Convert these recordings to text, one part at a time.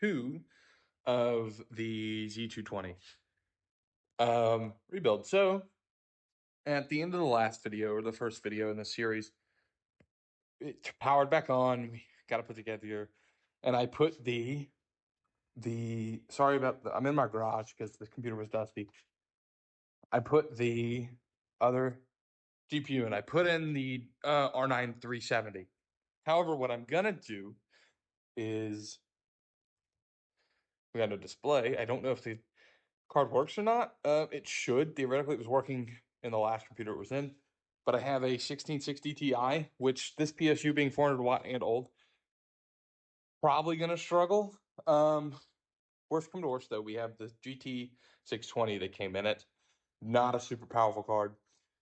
2 of the Z220 rebuild. So at the end of the last video, or the first video in the series, it powered back on. We got to put together, and I put the sorry about I'm in my garage because the computer was dusty. I put the other GPU and I put in the R9 370. However, what I'm gonna do is we got no display. I don't know if the card works or not. It should. Theoretically, it was working in the last computer it was in. But I have a 1660 Ti, which this PSU being 400 watt and old, probably gonna struggle. Worst come to worst, though, we have the GT 620 that came in it. Not a super powerful card.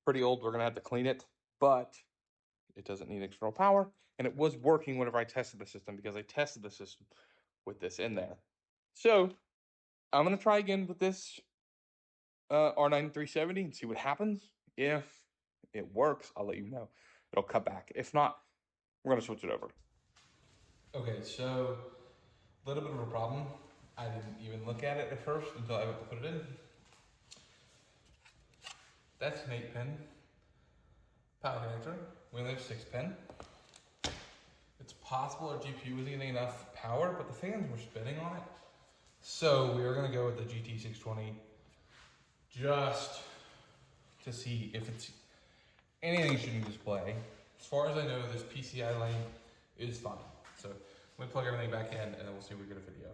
Pretty old. We're gonna have to clean it, but it doesn't need external power, and it was working whenever I tested the system because I tested the system with this in there. So I'm gonna try again with this R9 370 and see what happens. If it works, I'll let you know. It'll cut back. If not, we're gonna switch it over. Okay, so a little bit of a problem. I didn't even look at it at first until I went to put it in. That's an 8-pin power connector. We only have 6-pin. It's possible our GPU wasn't getting enough power, but the fans were spinning on it. So we are gonna go with the GT620 just to see if it's anything shooting display. As far as I know, this PCI lane is fine. So let me plug everything back in and then we'll see if we get a video.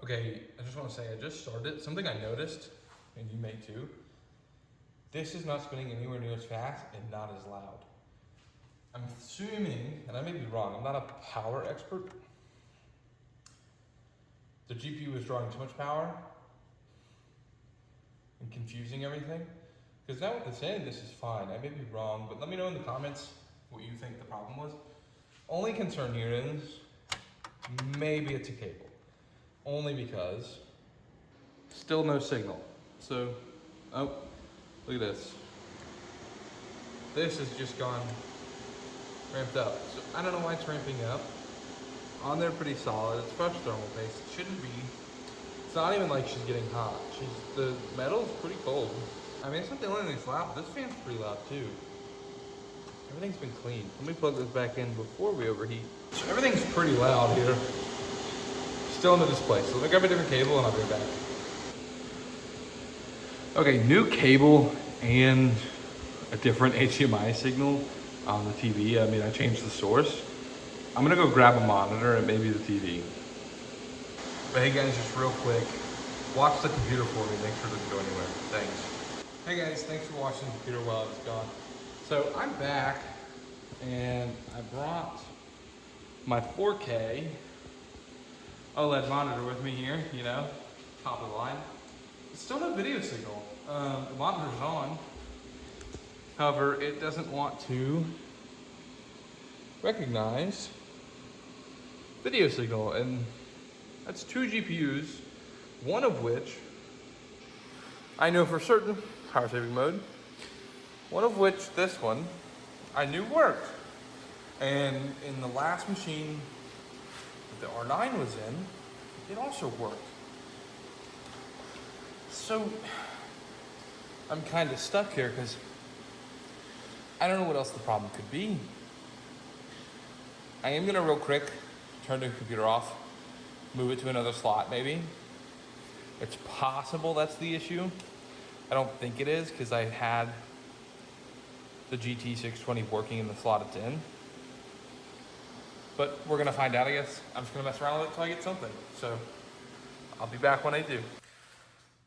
Okay, I just wanna say I just started it. Something I noticed, and you may too, this is not spinning anywhere near as fast and not as loud. I'm assuming, and I may be wrong, I'm not a power expert. The GPU is drawing too much power and confusing everything. Because now with the saying this is fine, I may be wrong, but let me know in the comments what you think the problem was. Only concern here is, maybe it's a cable. Only because, still no signal. So, oh, look at this. This has just gone ramped up. So I don't know why it's ramping up. On there pretty solid. It's fresh thermal paste. It shouldn't be. It's not even like she's getting hot. The metal's pretty cold. I mean, it's not the only thing that's loud, but this fan's pretty loud too. Everything's been cleaned. Let me plug this back in before we overheat. So everything's pretty loud here. Still in the display. So let me grab a different cable and I'll be right back. Okay, new cable and a different HDMI signal on the TV. I mean, I changed the source. I'm gonna go grab a monitor and maybe the TV. But hey guys, just real quick, watch the computer for me. Make sure it doesn't go anywhere. Thanks. Hey guys, thanks for watching the computer while I was gone. So I'm back and I brought my 4K OLED monitor with me here, you know, top of the line. Still no video signal. The monitor's on. However, it doesn't want to recognize video signal, and that's 2 GPUs, one of which I know for certain, power saving mode, one of which, this one, I knew worked. And in the last machine that the R9 was in, it also worked. So I'm kind of stuck here because I don't know what else the problem could be. I am gonna real quick turn the computer off, move it to another slot maybe. It's possible that's the issue. I don't think it is because I had the GT620 working in the slot it's in. But we're gonna find out, I guess. I'm just gonna mess around with it until I get something. So I'll be back when I do.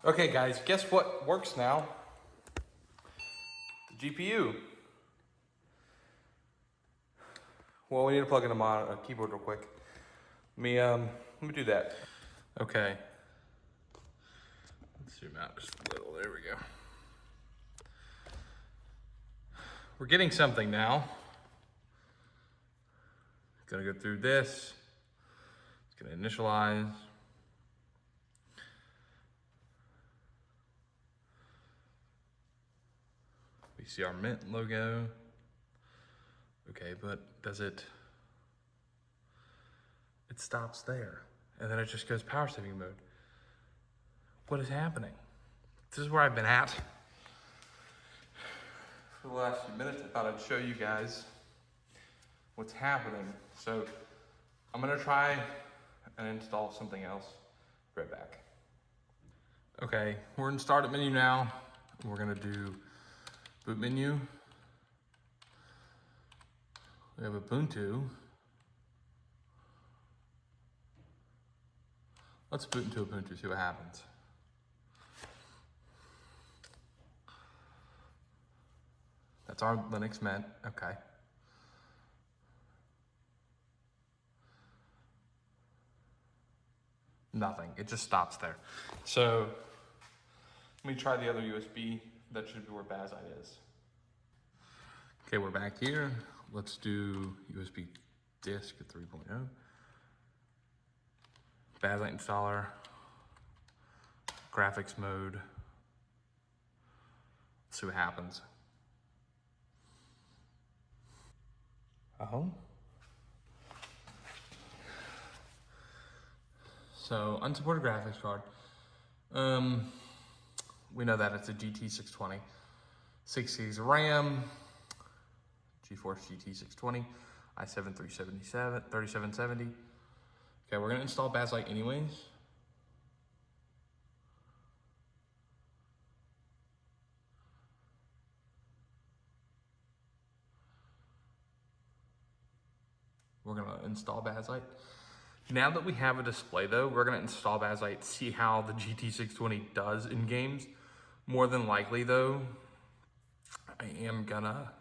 Okay guys, guess what works now? The GPU. Well, we need to plug in a keyboard real quick. Let me do that. Okay. Let's zoom out just a little. There we go. We're getting something now. Gonna go through this. It's gonna initialize. We see our Mint logo. Okay, but does it stops there. and then it just goes power saving mode. What is happening? This is where I've been at for the last few minutes. I thought I'd show you guys what's happening. So I'm gonna try and install something else. Be right back. Okay, we're in startup menu now. We're gonna do boot menu. We have Ubuntu. Let's boot into Ubuntu, see what happens. That's our Linux Mint, okay. Nothing, it just stops there. So, let me try the other USB. That should be where Bazzite is. Okay, we're back here. Let's do USB disk at 3.0. Bazzite installer. Graphics mode. Let's see what happens. Oh. So, unsupported graphics card. We know that it's a GT 620. 6 gigs of RAM. GeForce GT 620. i7 3770. Okay, we're gonna install Bazzite anyways. We're gonna install Bazzite. Now that we have a display though, we're gonna install Bazzite, see how the GT 620 does in games. More than likely though, I am gonna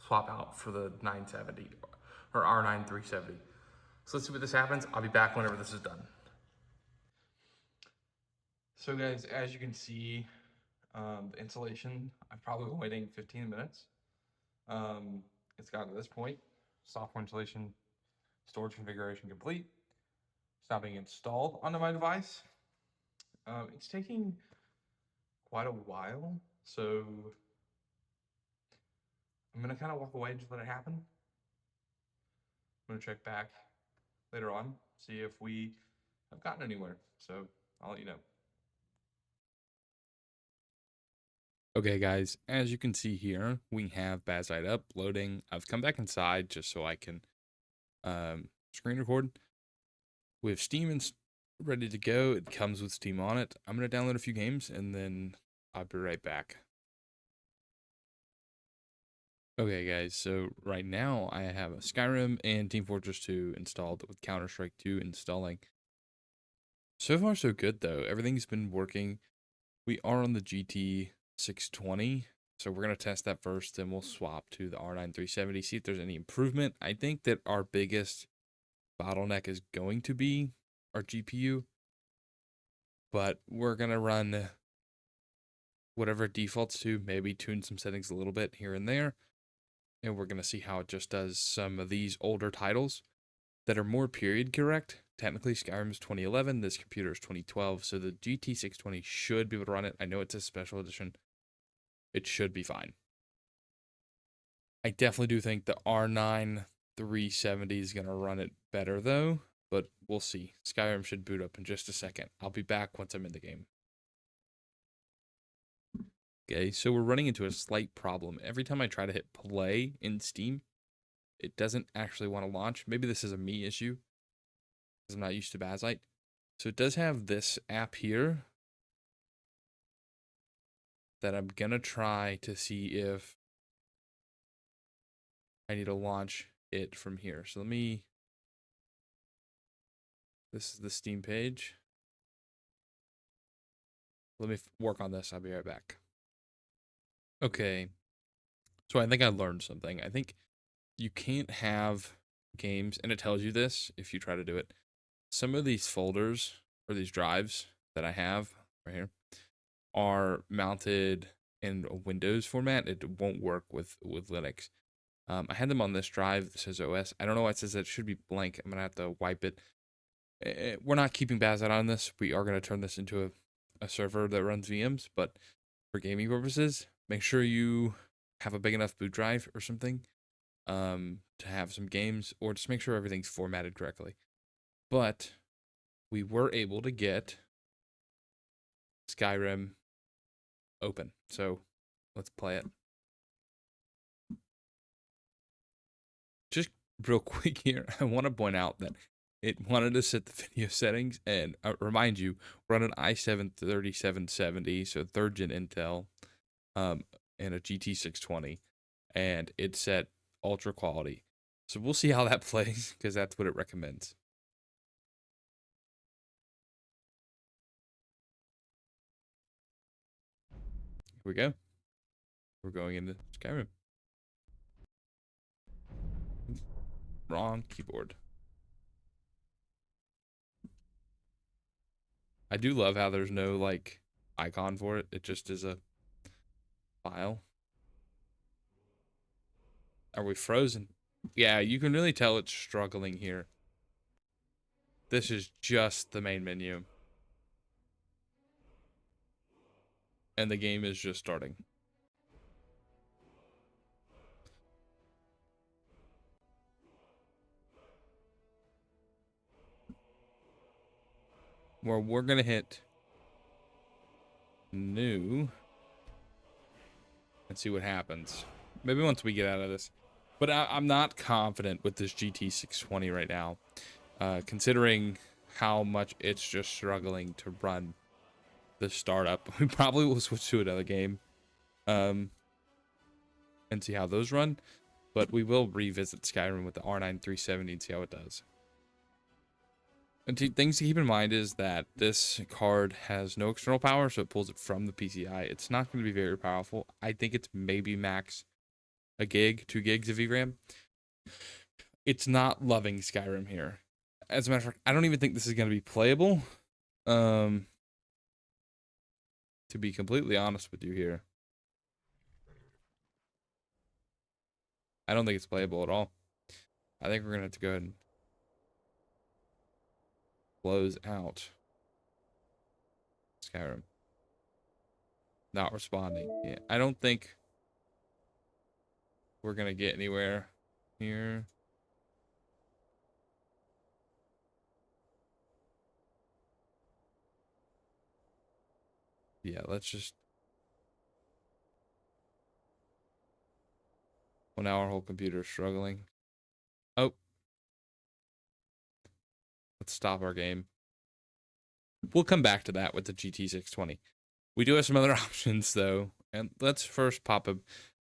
swap out for the 970 or R9 370. So let's see what this happens. I'll be back whenever this is done. So guys, as you can see, the installation, I've probably been waiting 15 minutes. It's gotten to this point. Software installation, storage configuration complete. It's now being installed onto my device. It's taking quite a while, so I'm gonna kind of walk away and just let it happen. I'm gonna check back later on, see if we have gotten anywhere. So I'll let you know. Okay guys, as you can see here, we have Bazzite up, loading. I've come back inside just so I can screen record. We have Steam ready to go. It comes with Steam on it. I'm going to download a few games and then I'll be right back. Okay guys, so right now I have Skyrim and Team Fortress 2 installed with Counter-Strike 2 installing. So far so good though. Everything's been working. We are on the GT 620. So we're going to test that first, then we'll swap to the R9 370, see if there's any improvement. I think that our biggest bottleneck is going to be our GPU, but we're going to run whatever it defaults to, maybe tune some settings a little bit here and there, and we're going to see how it just does some of these older titles that are more period correct. Technically, Skyrim's 2011, this computer is 2012, so the GT 620 should be able to run it. I know it's a special edition. It should be fine. I definitely do think the R9 370 is going to run it better, though, but we'll see. Skyrim should boot up in just a second. I'll be back once I'm in the game. Okay, so we're running into a slight problem. Every time I try to hit play in Steam, it doesn't actually want to launch. Maybe this is a me issue, because I'm not used to Bazzite. So it does have this app here that I'm going to try to see if I need to launch it from here. So this is the Steam page. Let me work on this. I'll be right back. Okay. So I think I learned something. I think you can't have games, and it tells you this if you try to do it. Some of these folders or these drives that I have right here are mounted in a Windows format. It won't work with Linux. I had them on this drive that says OS. I don't know why it says that it should be blank. I'm going to have to wipe it. We're not keeping Bazzite on this. We are going to turn this into a server that runs VMs, but for gaming purposes, make sure you have a big enough boot drive or something to have some games, or just make sure everything's formatted correctly. But we were able to get Skyrim open. So let's play it. Just real quick here, I want to point out that it wanted to set the video settings, and remind you, we're on an i7 3770, so 3rd gen Intel, and a GT 620, and it's set ultra quality. So we'll see how that plays, because that's what it recommends. Here we go. We're going into Skyrim. Wrong keyboard. I do love how there's no, like, icon for it. It just is a file. Are we frozen? Yeah, you can really tell it's struggling here. This is just the main menu. And the game is just starting. Well, we're gonna hit new and see what happens. Maybe once we get out of this. But I'm not confident with this GT 620 right now, considering how much it's just struggling to run the startup. We probably will switch to another game and see how those run. But we will revisit Skyrim with the R9 370 and see how it does. And things to keep in mind is that this card has no external power, so it pulls it from the PCI. It's not going to be very powerful. I think it's maybe max a gig, 2 gigs of VRAM. It's not loving Skyrim here. As a matter of fact, I don't even think this is going to be playable. To be completely honest with you here, I don't think it's playable at all. I think we're going to have to go ahead and close out Skyrim. Not responding. Yeah, I don't think we're gonna get anywhere here. Yeah, let's just. Well, now our whole computer is struggling. Oh. Let's stop our game. We'll come back to that with the GT 620. We do have some other options, though. And let's first pop up.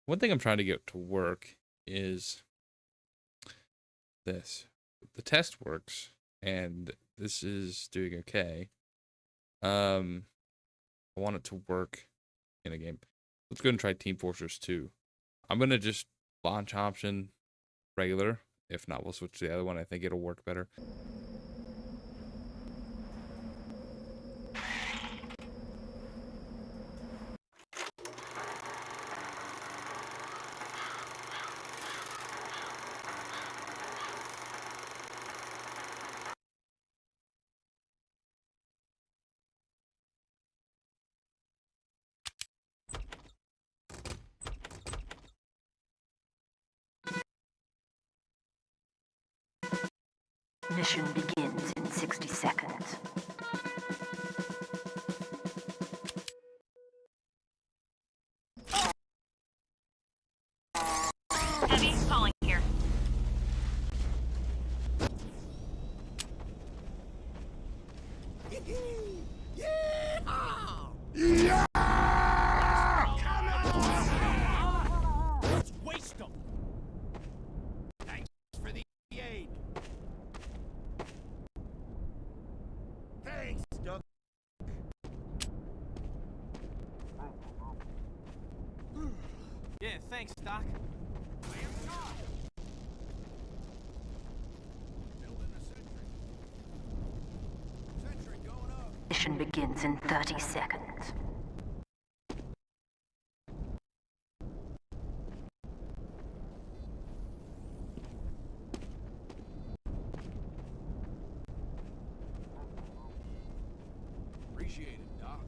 One thing I'm trying to get to work is this. The test works, and this is doing okay. I want it to work in a game. Let's go and try Team Fortress 2. I'm going to just launch option regular. If not, we'll switch to the other one. I think it'll work better. Mission begins in 60 seconds. Heavy calling here. Yeah! Let's waste them. Thanks for the aid. Thanks, Doug. Yeah, thanks, Doc. Building a sentry. Sentry going up. Mission begins in 30 seconds. Appreciate it, Doc.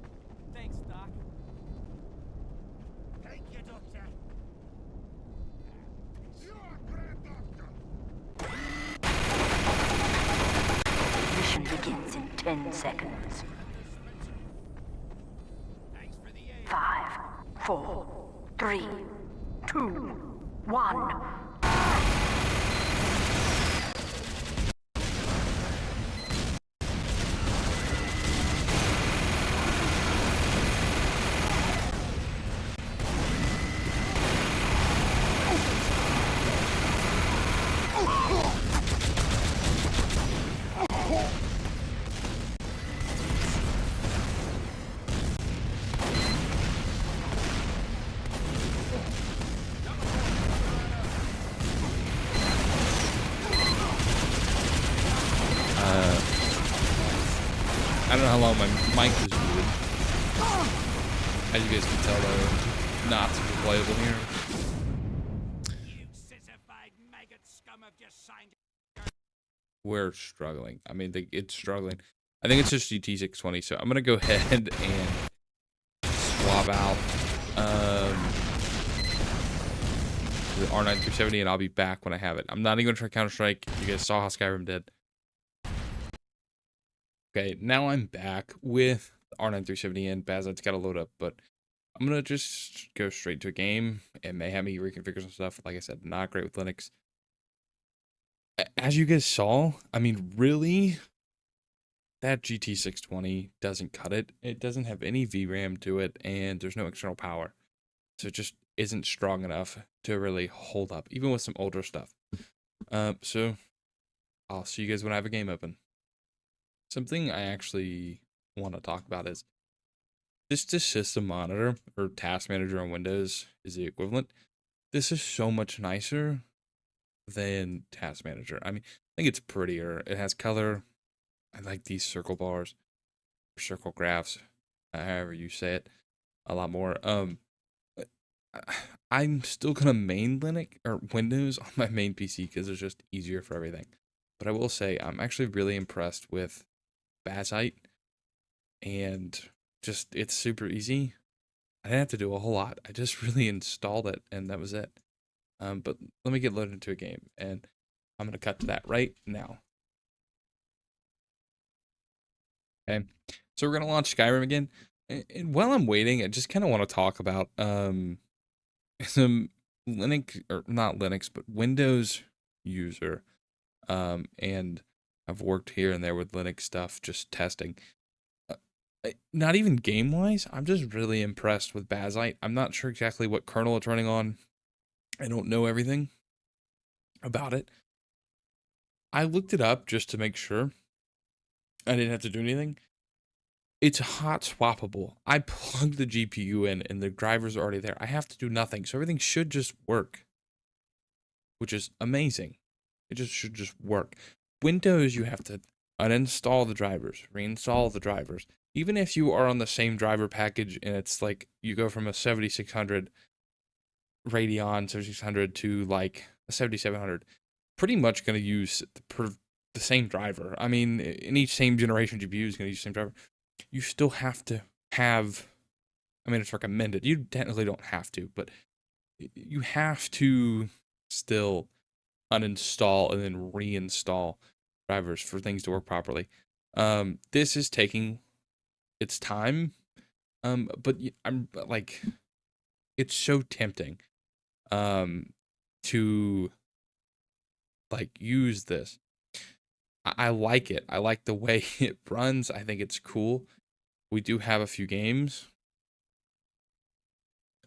Thanks, Doc. Thank you, Doctor. You're a great doctor. begins in 10 seconds. Thanks for the aid. 5, 4, 3, 2, 1. I don't know how long my mic was muted. As you guys can tell, though, not super playable here. You sissified maggot scum have just signed. We're struggling. I mean, it's struggling. I think it's just GT620, so I'm gonna go ahead and swap out the R9 370, and I'll be back when I have it. I'm not even gonna try Counter-Strike. You guys saw how Skyrim did. Okay, now I'm back with the R9 370 and Bazzite's got to load up, but I'm gonna just go straight to a game. It may have me reconfigure some stuff. Like I said, not great with Linux. As you guys saw, I mean, really, that GT620 doesn't cut it. It doesn't have any VRAM to it, and there's no external power. So it just isn't strong enough to really hold up, even with some older stuff. So I'll see you guys when I have a game open. Something I actually want to talk about is just the system monitor or task manager on Windows is the equivalent. This is so much nicer than task manager. I mean, I think it's prettier. It has color. I like these circle bars or circle graphs, however you say it, a lot more. I'm still gonna main Linux or Windows on my main PC because it's just easier for everything. But I will say I'm actually really impressed with Bazzite, and just it's super easy. I didn't have to do a whole lot. I just really installed it, and that was it. But let me get loaded into a game, and I'm gonna cut to that right now. Okay, so we're gonna launch Skyrim again, and while I'm waiting, I just kind of want to talk about some Linux, or not Linux, but Windows user, and I've worked here and there with Linux stuff, just testing. Not even game wise, I'm just really impressed with Bazzite. I'm not sure exactly what kernel it's running on. I don't know everything about it. I looked it up just to make sure. I didn't have to do anything. It's hot swappable. I plug the GPU in and the drivers are already there. I have to do nothing. So everything should just work, which is amazing. It just should just work. Windows, you have to uninstall the drivers, reinstall the drivers. Even if you are on the same driver package and it's like you go from a 7600 Radeon 7600 to like a 7700, pretty much going to use the same driver. I mean, in each same generation GPU is going to use the same driver. You still have to have, I mean, it's recommended. You technically don't have to, but you have to still uninstall and then reinstall drivers for things to work properly. This is taking its time, but I'm like, it's so tempting to like use this. I like it. I like the way it runs. I think it's cool. We do have a few games.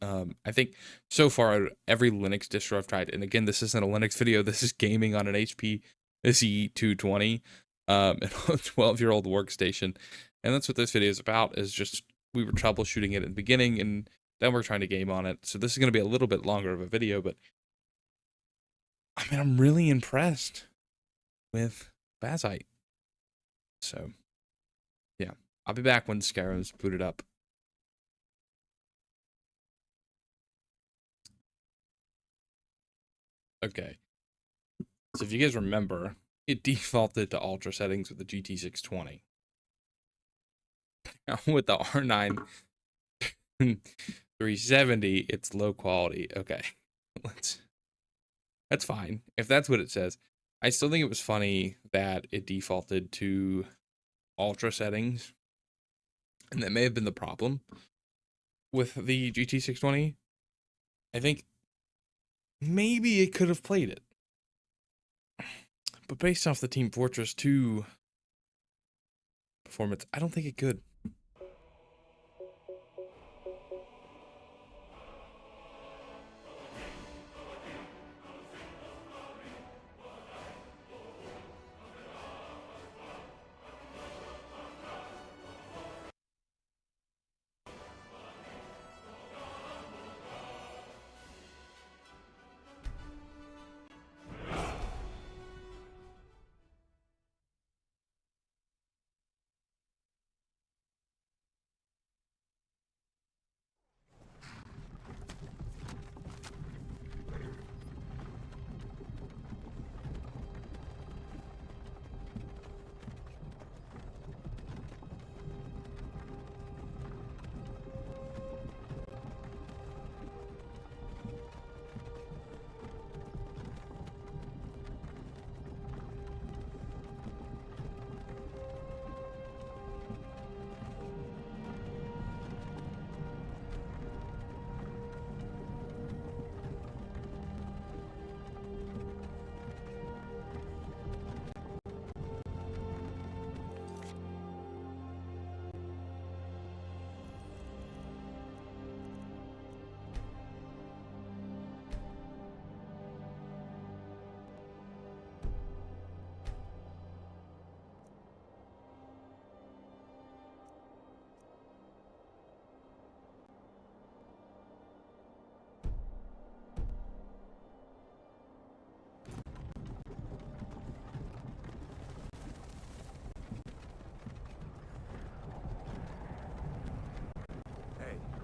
I think so far every Linux distro I've tried, and again, this isn't a Linux video. This is gaming on an HP Z220, an 12-year-old workstation, and that's what this video is about. Is just we were troubleshooting it at the beginning, and then we're trying to game on it. So this is going to be a little bit longer of a video, but I mean, I'm really impressed with Bazzite. So yeah, I'll be back when Skyrim's booted up. Okay, so if you guys remember, it defaulted to ultra settings with the GT620. Now with the R9 370, it's low quality. Okay, that's fine if that's what it says. I still think it was funny that it defaulted to ultra settings, and that may have been the problem with the GT620. I think maybe it could have played it. But based off the Team Fortress 2 performance, I don't think it could.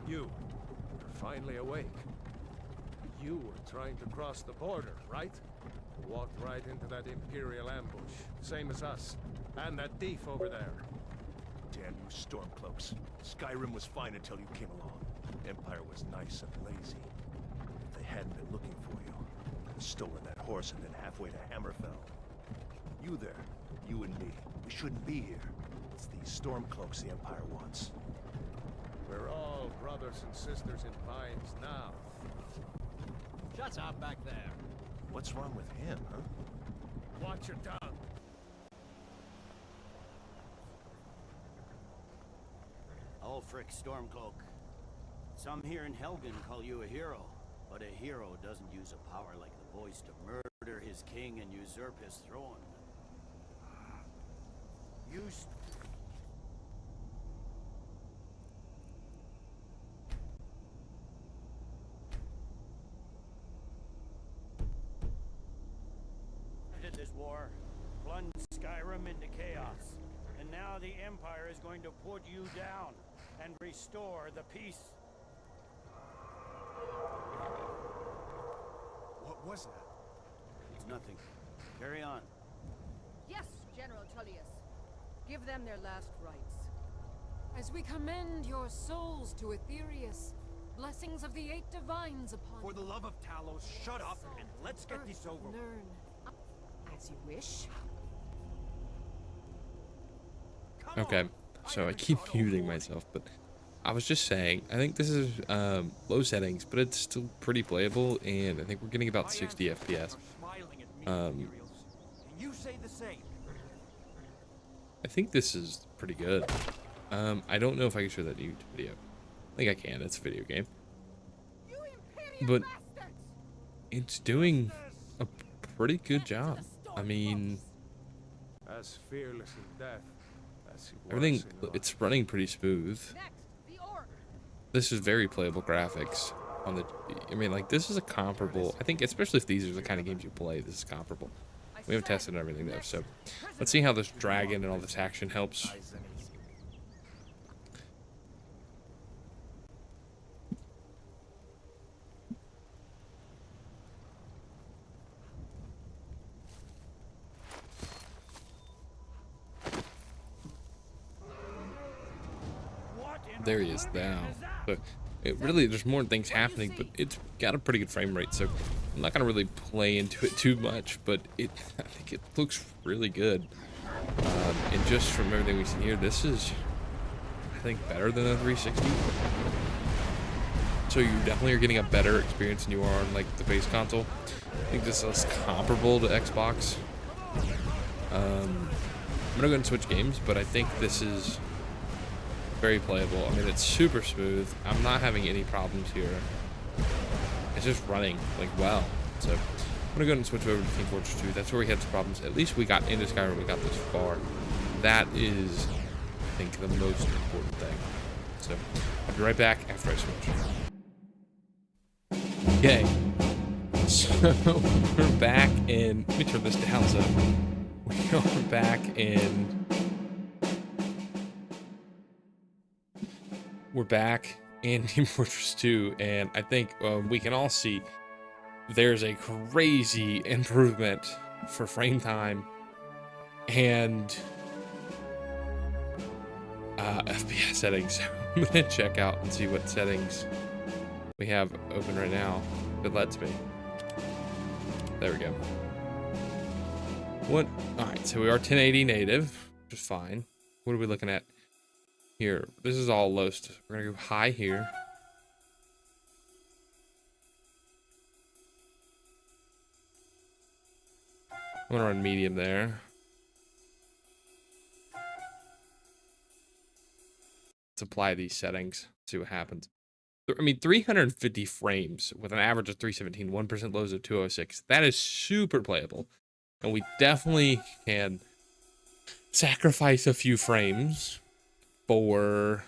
You, you're finally awake. You were trying to cross the border, right? Walked right into that Imperial ambush, same as us. And that thief over there. Damn you Stormcloaks. Skyrim was fine until you came along. Empire was nice and lazy. If they hadn't been looking for you, they'd have stolen that horse and been halfway to Hammerfell. You there, you and me, we shouldn't be here. It's these Stormcloaks the Empire wants. We're all brothers and sisters in Pines now. Shut up back there. What's wrong with him, huh? Watch your tongue. Ulfric Stormcloak. Some here in Helgen call you a hero, but a hero doesn't use a power like the voice to murder his king and usurp his throne. You started this war, plunged Skyrim into chaos, and now the Empire is going to put you down and restore the peace. What was that? It's nothing. Carry on. Yes, General Tullius. Give them their last rites. As we commend your souls to Aetherius, blessings of the 8 divines upon For the love of Talos, shut up and let's get Earth this over with. learn. As you wish. Come Okay, on. so I keep muting myself, but I was just saying, I think this is low settings, but it's still pretty playable, and I think we're getting about 60 FPS. You say the same. I think this is pretty good. I don't know if I can show that YouTube video. I think I can, it's a video game. But it's doing a pretty good job. I mean, As fearless in death as he was everything, in life. it's running pretty smooth. Next, the orc. This is very playable graphics on the, I mean, like, this is a comparable, I think, especially if these are the kind of games you play, this is comparable. We haven't tested everything though, so let's see how this dragon and all this action helps. There he is now. So it really, there's more things happening, but it's got a pretty good frame rate, so I'm not gonna really play into it too much, but I think it looks really good. And just from everything we've seen here, this is, I think, better than a 360. So you definitely are getting a better experience than you are on like the base console. I think this is comparable to Xbox. I'm gonna go and switch games, but I think this is very playable. I mean, it's super smooth. I'm not having any problems here. It's just running like well. So I'm gonna go ahead and switch over to Team Fortress 2. That's where we had some problems. At least we got into Skyrim. We got this far. That is, I think, the most important thing. So I'll be right back after I switch. Okay. So we're back in. Let me turn this down. So we are back in. We're back in Team Fortress 2, and I think we can all see there's a crazy improvement for frame time and FPS settings. I'm gonna check out and see what settings we have open right now. If it lets me. There we go. What? All right, so we are 1080 native, which is fine. What are we looking at here? This is all low. We're gonna go high here. I'm gonna run medium there. Let's apply these settings. See what happens. I mean, 350 frames with an average of 317, 1% lows of 206. That is super playable. And we definitely can sacrifice a few frames for,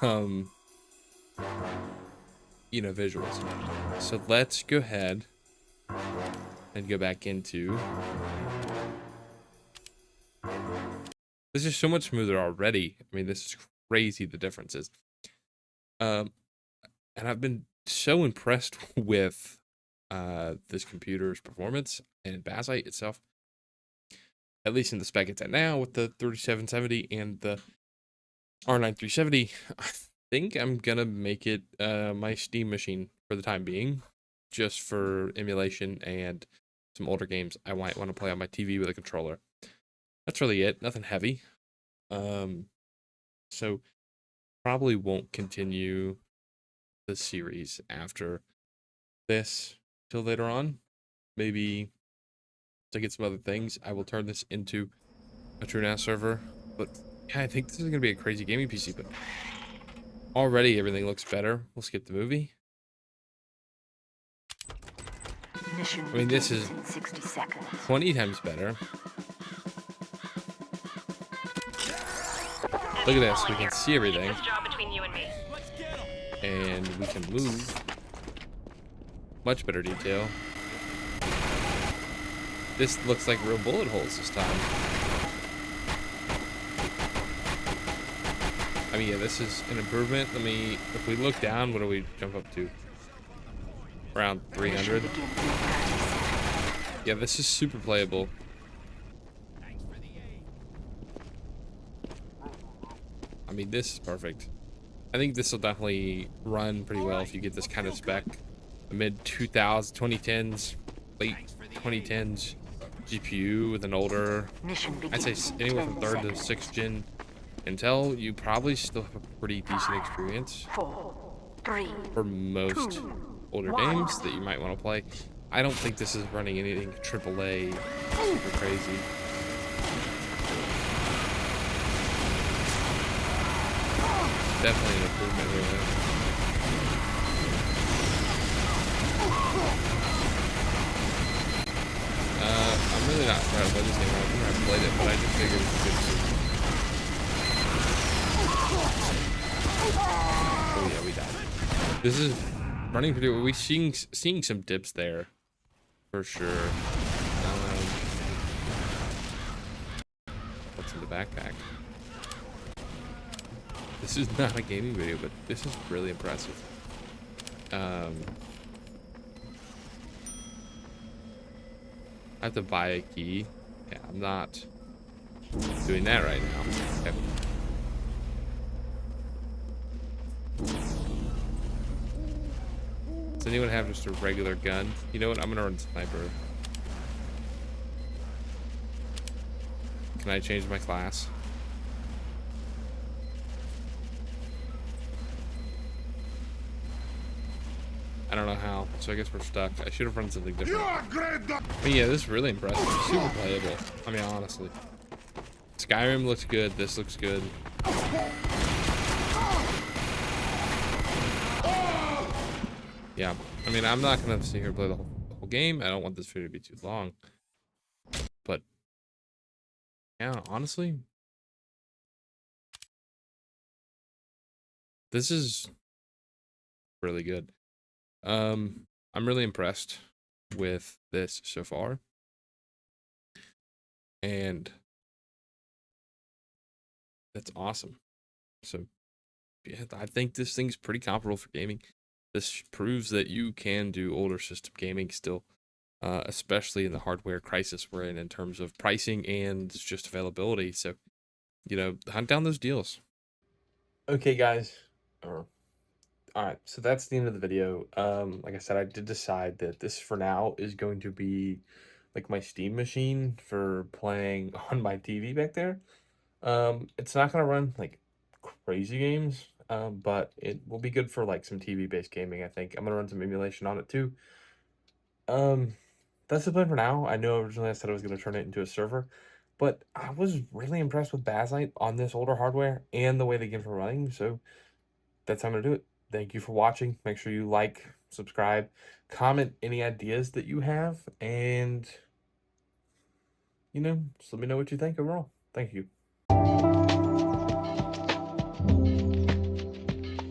you know, visuals. So let's go ahead and go back into. This is so much smoother already. I mean, this is crazy, the differences. And I've been so impressed with this computer's performance and Bazzite itself. At least in the spec it's at now with the 3770 and the R9 370. I think I'm gonna make it my Steam machine for the time being, just for emulation and some older games I might want to play on my TV with a controller. That's really it. Nothing heavy. So probably won't continue the series after this till later on. Maybe to get some other things, I will turn this into a true NAS server. But yeah, I think this is gonna be a crazy gaming PC. But already everything looks better. We'll skip the movie. Mission I mean, this is in 60 seconds. 20 times better. Look at this. We can see everything. This job between you and me. And we can move. Much better detail. This looks like real bullet holes this time. I mean, yeah, this is an improvement. If we look down, what do we jump up to? Around 300. Yeah, this is super playable. I mean, this is perfect. I think this will definitely run pretty well if you get this kind of spec. The mid 2010s, late 2010s GPU with an older, I'd say anywhere from 3rd to 6th gen Intel, you probably still have a pretty decent experience for most older games that you might want to play. I don't think this is running anything AAA super crazy. Definitely an improvement here. I'm really not trying to play this game. I've never played it, but I just figured it's good too. Oh yeah, we died. This is running pretty well. We're seeing some dips there, for sure. What's in the backpack? This is not a gaming video, but this is really impressive. I have to buy a key. Yeah, I'm not doing that right now. Okay. It's an anyone have just a regular gun? You know what? I'm gonna run sniper. Can I change my class? I don't know how, so I guess we're stuck. I should have run something different. But yeah, this is really impressive. Super playable. I mean, honestly. Skyrim looks good. This looks good. Yeah, I mean, I'm not going to sit here and play the whole game. I don't want this video to be too long. But, yeah, honestly, this is really good. I'm really impressed with this so far. And that's awesome. So, yeah, I think this thing's pretty comparable for gaming. This proves that you can do older system gaming still, especially in the hardware crisis we're in terms of pricing and just availability. So, you know, hunt down those deals. Okay, guys. All right, so that's the end of the video. Like I said, I did decide that this for now is going to be like my Steam machine for playing on my TV back there. It's not gonna run like crazy games, but it will be good for like some TV-based gaming, I think. I'm gonna run some emulation on it too. That's the plan for now. I know originally I said I was gonna turn it into a server, but I was really impressed with Bazzite on this older hardware and the way the games were running, so that's how I'm gonna do it. Thank you for watching. Make sure you like, subscribe, comment any ideas that you have, and just let me know what you think overall. Thank you.